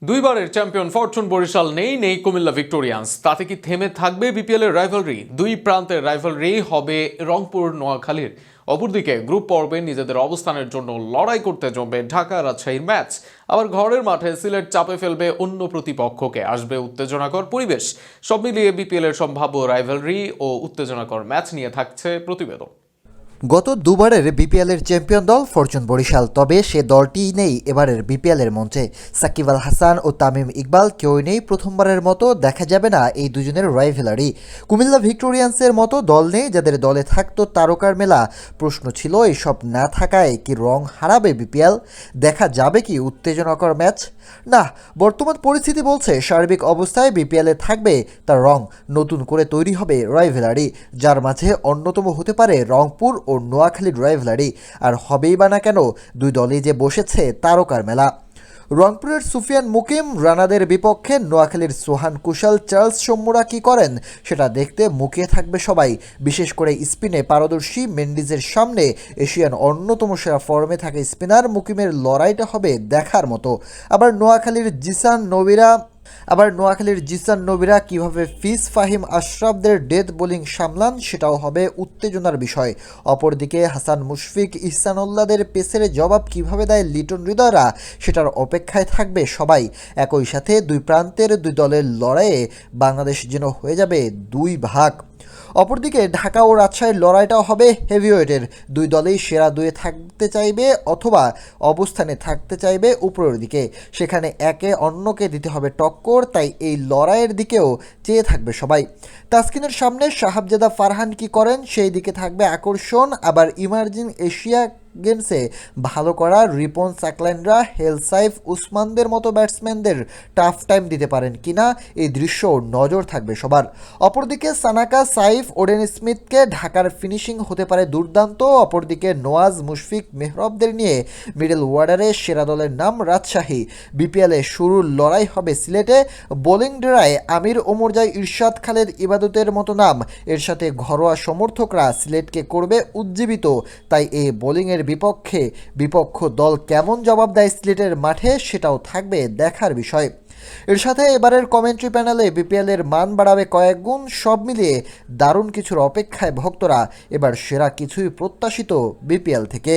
দুইবারের champion Fortune Barishal নেই Comilla Victorians. তাতে কি থেমে থাকবে বিপিএল এর রাইভালরি? দুই প্রান্তের রাইভালরি হবে রংপুর নোয়াখালীর। অপরদিকে গ্রুপ পর্বে নিজেদের অবস্থানের জন্য লড়াই করতে জমবে ঢাকা রাজশাহীর ম্যাচ। আবার ঘরের মাঠে সিলেট চাপে ফেলবে অন্য প্রতিপক্ষকে, আসবে উত্তেজনাকর পরিবেশ। সব মিলিয়ে বিপিএল এর সম্ভাব্য রাইভালরি ও উত্তেজনাকর ম্যাচ নিয়ে থাকছে প্রতিবেদন। গত দুবারের বিপিএলের চ্যাম্পিয়ন দল ফরচুন বরিশাল, তবে সে দলটিই নেই এবারের বিপিএলের মঞ্চে। সাকিব আল হাসান ও তামিম ইকবাল কেউই নেই। প্রথমবারের মতো দেখা যাবে না এই দুজনের রাইভেলারি। কুমিল্লা ভিক্টোরিয়ান্সের মতো দল নেই যাদের দলে থাকতো তারকার মেলা। প্রশ্ন ছিল, এসব না থাকায় কি রং হারাবে বিপিএল? দেখা যাবে কি উত্তেজনাকর ম্যাচ? না, বর্তমান পরিস্থিতি বলছে সার্বিক অবস্থায় বিপিএলে থাকবে তার রং। নতুন করে তৈরি হবে রাইভেলারি, যার মাঝে অন্যতম হতে পারে রংপুর ও নোয়াখালীর রাইভেলারি। আর হবেই বা না কেন, দুই দলই যে বসেছে তারকার মেলা। রংপুরের সুফিয়ান মুকিম রানাদের বিপক্ষে নোয়াখালীর সোহান কুশল চার্লস সৌম্যরা কী করেন সেটা দেখতে মুখিয়ে থাকবে সবাই। বিশেষ করে স্পিনে পারদর্শী মেন্ডিজের সামনে এশিয়ান অন্যতম সেরা ফর্মে থাকে স্পিনার মুকিমের লড়াইটা হবে দেখার মতো। আবার নোয়াখালীর জিসান নবীরা কীভাবে ফিস ফাহিম আশরাফদের ডেথ বোলিং সামলান সেটাও হবে উত্তেজনার বিষয়। অপরদিকে হাসান মুশফিক ইহসানুল্লাহদের পেসের জবাব কিভাবে দেয় লিটন হৃদয়রা, সেটার অপেক্ষায় থাকবে সবাই। একই সাথে দুই প্রান্তের দুই দলের লড়াইয়ে বাংলাদেশ যেন হয়ে যাবে দুই ভাগ। অপরদিকে ঢাকা ও রাজশাহীর লড়াইটাও হবে হেভিওয়েটের। দুই দলেই সেরা দুয়ে থাকতে চাইবে অথবা অবস্থানে থাকতে চাইবে উপরের দিকে। সেখানে একে অন্যকে দিতে হবে টক্কর, তাই এই লড়াইয়ের দিকেও চেয়ে থাকবে সবাই। তাসকিনের সামনে শাহাবজাদা ফারহান কি করেন সেই দিকে থাকবে আকর্ষণ। আবার ইমার্জিং এশিয়া গেমসে ভালো করা রিপন সাকলাইনরা হেলসাইফ উসমানদের মতো ব্যাটসম্যানদের টাফ টাইম দিতে পারেন কিনা, এই দৃশ্য নজর থাকবে সবার। অপরদিকে সানাকা, সাইফ, ওডেন স্মিথকে ঢাকার ফিনিশিং হতে পারে দুর্দান্ত। অপরদিকে নওয়াজ, মুশফিক, মেহরবদের নিয়ে মিডল ওয়ার্ডারে সেরা দলের নাম রাজশাহী। বিপিএলে শুরুর লড়াই হবে সিলেটে। বোলিং ড্রায় আমির, ওমরজাই, ইরশাদ, খালেদ, ইবাদতের মতো নাম। এর সাথে ঘরোয়া সমর্থকরা সিলেটকে করবে উজ্জীবিত। তাই এই বোলিংয়ের বিপক্ষে বিপক্ষ দল কেমন জবাব দেয় সিলেটের মাঠে, সেটাও থাকবে দেখার বিষয়। এর সাথে এবারের কমেন্ট্রি প্যানেলে বিপিএলের মান বাড়াবে কয়েক গুণ। সব মিলিয়ে দারুণ কিছুর অপেক্ষায় ভক্তরা। এবার সেরা কিছুই প্রত্যাশিত বিপিএল থেকে।